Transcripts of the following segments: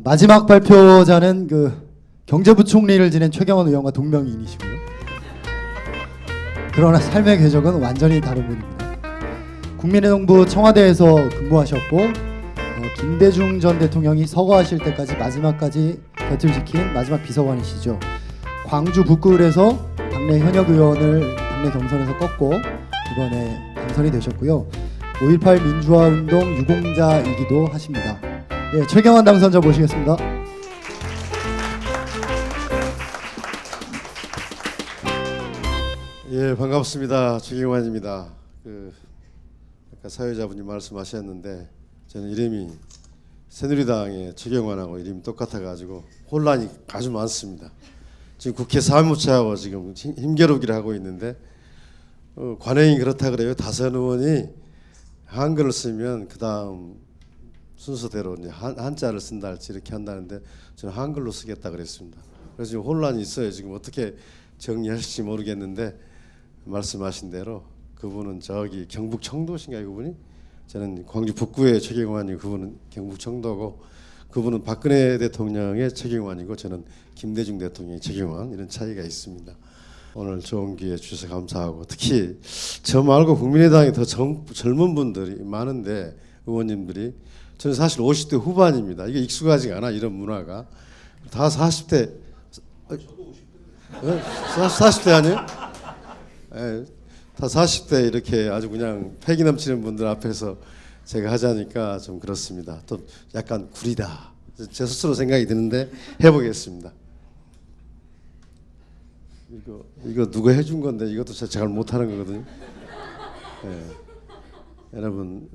마지막 발표자는 그 경제부총리를 지낸 최경환 의원과 동명이인이시고요. 그러나 삶의 궤적은 완전히 다른 분입니다. 국민의정부 청와대에서 근무하셨고 김대중 전 대통령이 서거하실 때까지 마지막까지 곁을 지킨 마지막 비서관이시죠. 광주 북구을에서 당내 현역 의원을 당내 경선에서 꺾고 이번에 당선이 되셨고요. 5.18 민주화운동 유공자이기도 하십니다. 예, 최경환 당선자 모시겠습니다. 예, 반갑습니다. 최경환입니다. 아까 사회자분이 말씀하셨는데 저는 이름이 새누리당의 최경환하고 이름이 똑같아가지고 혼란이 아주 많습니다. 지금 국회 사무처하고 지금 힘겨루기를 하고 있는데 관행이 그렇다 그래요. 다선 의원이 한글을 쓰면 그 다음 순서대로 이제 한자를 쓴다 할지 이렇게 한다는데 저는 한글로 쓰겠다 그랬습니다. 그래서 지금 혼란이 있어요. 지금 어떻게 정리하실지 모르겠는데 말씀하신 대로 그분은 저기 경북 청도신가요? 그분이? 저는 광주 북구의 최경환이고 그분은 경북 청도고 그분은 박근혜 대통령의 최경환이고 저는 김대중 대통령의 최경환, 이런 차이가 있습니다. 오늘 좋은 기회 주셔서 감사하고 특히 저 말고 국민의당에 더 젊은 분들이 많은데 의원님들이 저는 사실 50대 후반입니다. 이게 익숙하지가 않아 이런 문화가. 다 40대 40대 아니에요? 예, 다 40대 이렇게 아주 그냥 패기 넘치는 분들 앞에서 제가 하자니까 좀 그렇습니다. 또 약간 구리다. 제 스스로 생각이 드는데 해보겠습니다. 이거 누가 해준 건데 이것도 제가 잘 못하는 거거든요. 예. 여러분,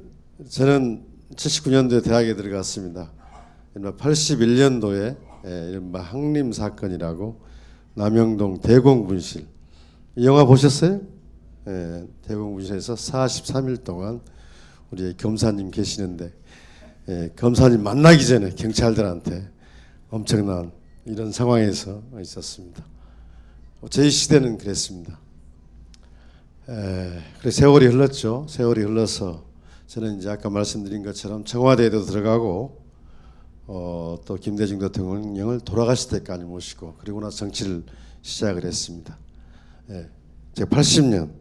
저는 79년도에 대학에 들어갔습니다. 81년도에 이른바 항림 사건이라고 남영동 대공분실 이 영화 보셨어요? 대공분실에서 43일 동안 우리 검사님 계시는데 검사님 만나기 전에 경찰들한테 엄청난 이런 상황에서 있었습니다. 저희 시대는 그랬습니다. 그래 세월이 흘렀죠. 세월이 흘러서 저는 이제 아까 말씀드린 것처럼 청와대에도 들어가고 또 김대중 대통령을 돌아가실 때까지 모시고 그리고 나서 정치를 시작을 했습니다. 제가 80년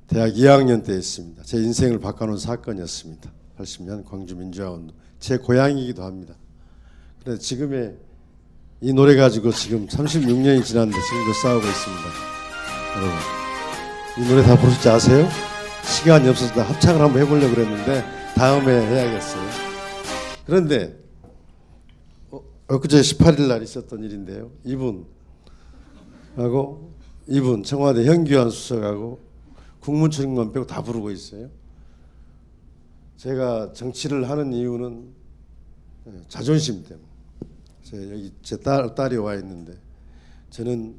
대학 2학년 때 했습니다. 제 인생을 바꿔놓은 사건이었습니다. 80년 광주 민주화운동 제 고향이기도 합니다. 그래서 지금의 이 노래 가지고 지금 36년이 지났는데 지금도 싸우고 있습니다. 여러분 이 노래 다 부르실 줄 아세요? 시간이 없어서 합창을 한번 해보려고 그랬는데 다음에 해야겠어요. 그런데 엊그제 18일 날 있었던 일인데요. 이분 청와대 현기환 수석하고 국무총리만 빼고 다 부르고 있어요. 제가 정치를 하는 이유는 자존심 때문에. 여기 제 딸이 와 있는데 저는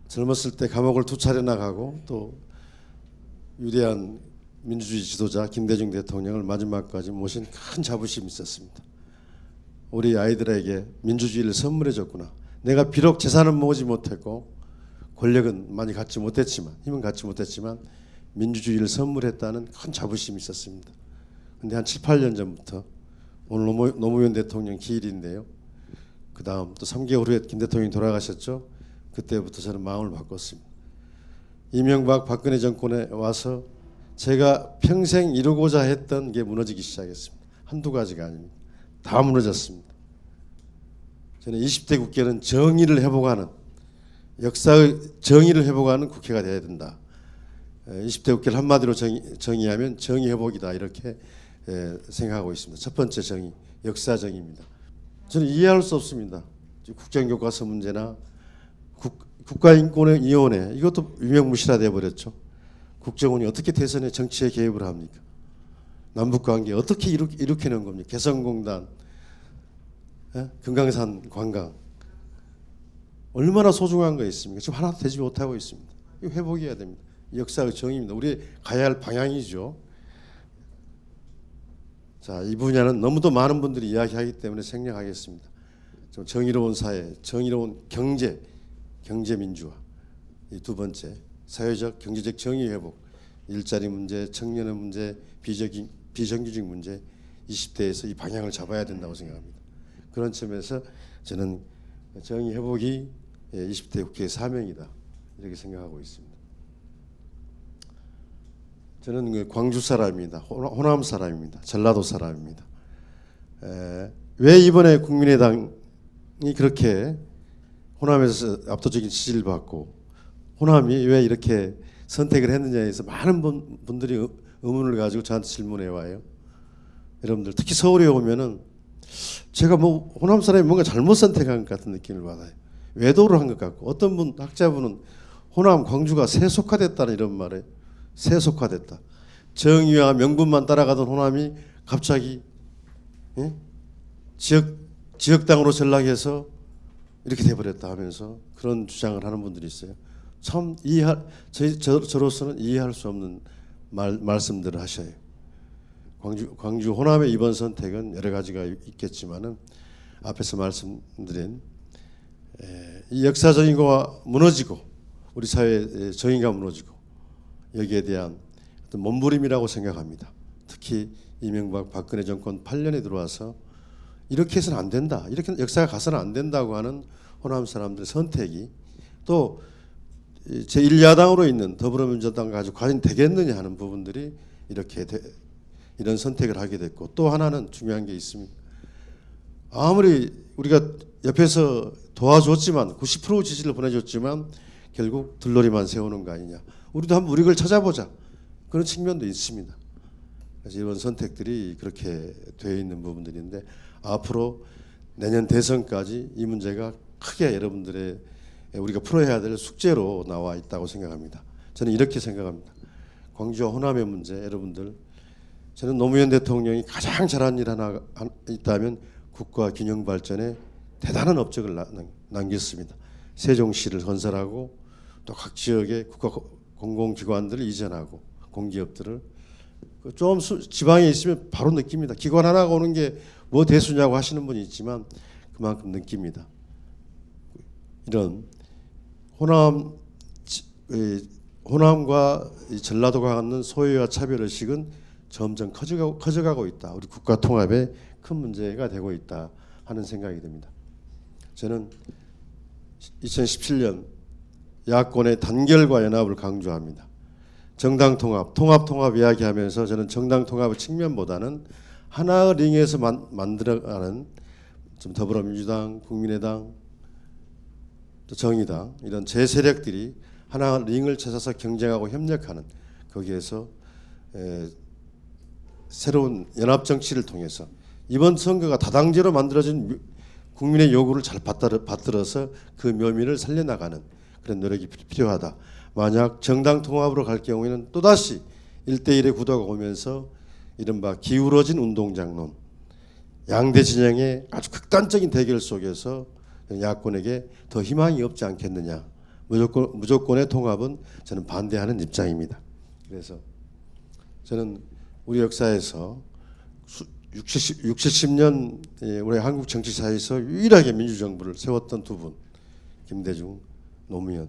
젊었을 때 감옥을 2차례나 가고 또 위대한 민주주의 지도자 김대중 대통령을 마지막까지 모신 큰 자부심이 있었습니다. 우리 아이들에게 민주주의를 선물해 줬구나. 내가 비록 재산은 모으지 못했고 권력은 많이 갖지 못했지만 힘은 갖지 못했지만 민주주의를 선물했다는 큰 자부심이 있었습니다. 근데 한 7, 8년 전부터 오늘 노무현 대통령 기일인데요. 그 다음 또 3개월 후에 김 대통령이 돌아가셨죠. 그때부터 저는 마음을 바꿨습니다. 이명박 박근혜 정권에 와서 제가 평생 이루고자 했던 게 무너지기 시작했습니다. 한두 가지가 아닙니다. 다 무너졌습니다. 저는 20대 국회는 정의를 회복하는 역사의 정의를 회복하는 국회가 되어야 된다. 20대 국회를 한마디로 정의하면 정의 회복이다 이렇게 생각하고 있습니다. 첫 번째 정의, 역사 정의입니다. 저는 이해할 수 없습니다. 국정교과서 문제나 국가인권위원회 이것도 유명무실화되어 버렸죠. 국정원이 어떻게 대선에 정치에 개입을 합니까? 남북관계 어떻게 일으키는 겁니까? 개성공단, 금강산 관광 얼마나 소중한 거 있습니까? 지금 하나도 되지 못하고 있습니다. 이거 회복해야 됩니다. 역사의 정의입니다. 우리 가야 할 방향이죠. 자, 이 분야는 너무도 많은 분들이 이야기하기 때문에 생략하겠습니다. 좀 정의로운 사회, 정의로운 경제 민주화. 이 두 번째, 사회적 경제적 정의 회복, 일자리 문제, 청년의 문제, 비정규직 문제, 20대에서 이 방향을 잡아야 된다고 생각합니다. 그런 점에서 저는 정의 회복이 20대 국회의 사명이다 이렇게 생각하고 있습니다. 저는 그 광주 사람입니다. 호남 사람입니다. 전라도 사람입니다. 왜 이번에 국민의당이 그렇게 호남에서 압도적인 지지를 받고 호남이 왜 이렇게 선택을 했느냐에 대해서 많은 분들이 의문을 가지고 저한테 질문해 와요. 여러분들 특히 서울에 오면은 제가 뭐 호남 사람이 뭔가 잘못 선택한 것 같은 느낌을 받아요. 외도를 한 것 같고 어떤 분 학자분은 호남 광주가 세속화됐다는 이런 말에 세속화됐다. 정의와 명분만 따라가던 호남이 갑자기 지역당으로 전락해서 이렇게 돼버렸다 하면서 그런 주장을 하는 분들이 있어요. 참 저로서는 이해할 수 없는 말씀들을 하셔요. 광주 호남의 이번 선택은 여러 가지가 있겠지만은 앞에서 말씀드린 이 역사적인 거가 무너지고 우리 사회의 정의가 무너지고 여기에 대한 어떤 몸부림이라고 생각합니다. 특히 이명박 박근혜 정권 8년에 들어와서 이렇게 해서는 안 된다. 이렇게 역사가 가서는 안 된다고 하는 호남 사람들의 선택이 또 제1야당으로 있는 더불어민주당 가지고 과연 되겠느냐 하는 부분들이 이렇게 이런 선택을 하게 됐고 또 하나는 중요한 게 있습니다. 아무리 우리가 옆에서 도와줬지만 90% 지지를 보내줬지만 결국 들러리만 세우는 거 아니냐. 우리도 한번 우리 걸 찾아보자. 그런 측면도 있습니다. 그래서 이번 선택들이 그렇게 되어 있는 부분들인데 앞으로 내년 대선까지 이 문제가 크게 여러분들의 우리가 풀어야 될 숙제로 나와 있다고 생각합니다. 저는 이렇게 생각합니다. 광주와 호남의 문제 여러분들 저는 노무현 대통령이 가장 잘한 일 하나 있다면 국가 균형 발전에 대단한 업적을 남겼습니다. 세종시를 건설하고 또 각 지역의 국가 공공기관들을 이전하고 공기업들을 좀 지방에 있으면 바로 느낍니다. 기관 하나가 오는 게 뭐 대수냐고 하시는 분이 있지만 그만큼 느낍니다. 이런 호남과 전라도가 갖는 소외와 차별의식은 점점 커져가고 있다. 우리 국가 통합에 큰 문제가 되고 있다 하는 생각이 듭니다. 저는 2017년 야권의 단결과 연합을 강조합니다. 정당 통합 이야기하면서 저는 정당 통합의 측면보다는 하나의 링에서 만들어가는 좀 더불어민주당, 국민의당, 또 정의당 이런 제 세력들이 하나의 링을 찾아서 경쟁하고 협력하는 거기에서 새로운 연합 정치를 통해서 이번 선거가 다당제로 만들어진 국민의 요구를 잘 받들어서 그 묘미를 살려나가는 그런 노력이 필요하다. 만약 정당 통합으로 갈 경우에는 또다시 1대1의 구도가 오면서 이른바 기울어진 운동장론 양대 진영의 아주 극단적인 대결 속에서 야권에게 더 희망이 없지 않겠느냐. 무조건의 통합은 저는 반대하는 입장입니다. 그래서 저는 우리 역사에서 60, 70년 우리 한국 정치사에서 유일하게 민주정부를 세웠던 두 분, 김대중, 노무현.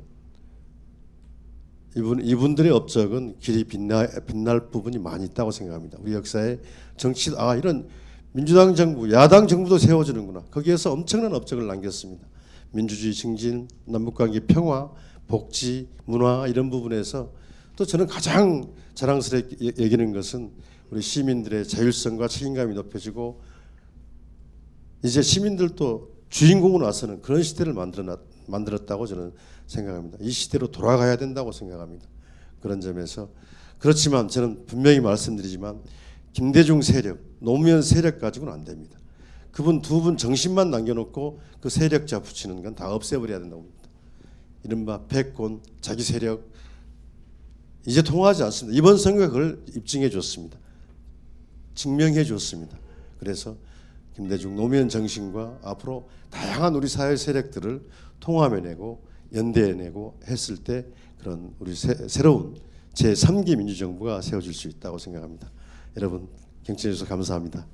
이분들의 업적은 길이 빛날 부분이 많이 있다고 생각합니다. 우리 역사의 정치, 이런 민주당 정부, 야당 정부도 세워지는구나. 거기에서 엄청난 업적을 남겼습니다. 민주주의 증진, 남북관계 평화, 복지, 문화 이런 부분에서 또 저는 가장 자랑스럽게 여기는 것은 우리 시민들의 자율성과 책임감이 높여지고 이제 시민들도 주인공으로 나서는 그런 시대를 만들었다고 저는 생각합니다. 이 시대로 돌아가야 된다고 생각합니다. 그런 점에서 그렇지만 저는 분명히 말씀드리지만 김대중 세력, 노무현 세력 가지고는 안 됩니다. 그분 두 분 정신만 남겨놓고 그 세력자 붙이는 건 다 없애버려야 된다고 봅니다. 이른바 패권, 자기 세력 이제 통하지 않습니다. 이번 선거가 그걸 입증해 줬습니다. 증명해 줬습니다. 그래서 김대중 노무현 정신과 앞으로 다양한 우리 사회 세력들을 통합해내고 연대해내고 했을 때 그런 우리 새로운 제3기 민주정부가 세워질 수 있다고 생각합니다. 여러분 경청해 주셔서 감사합니다.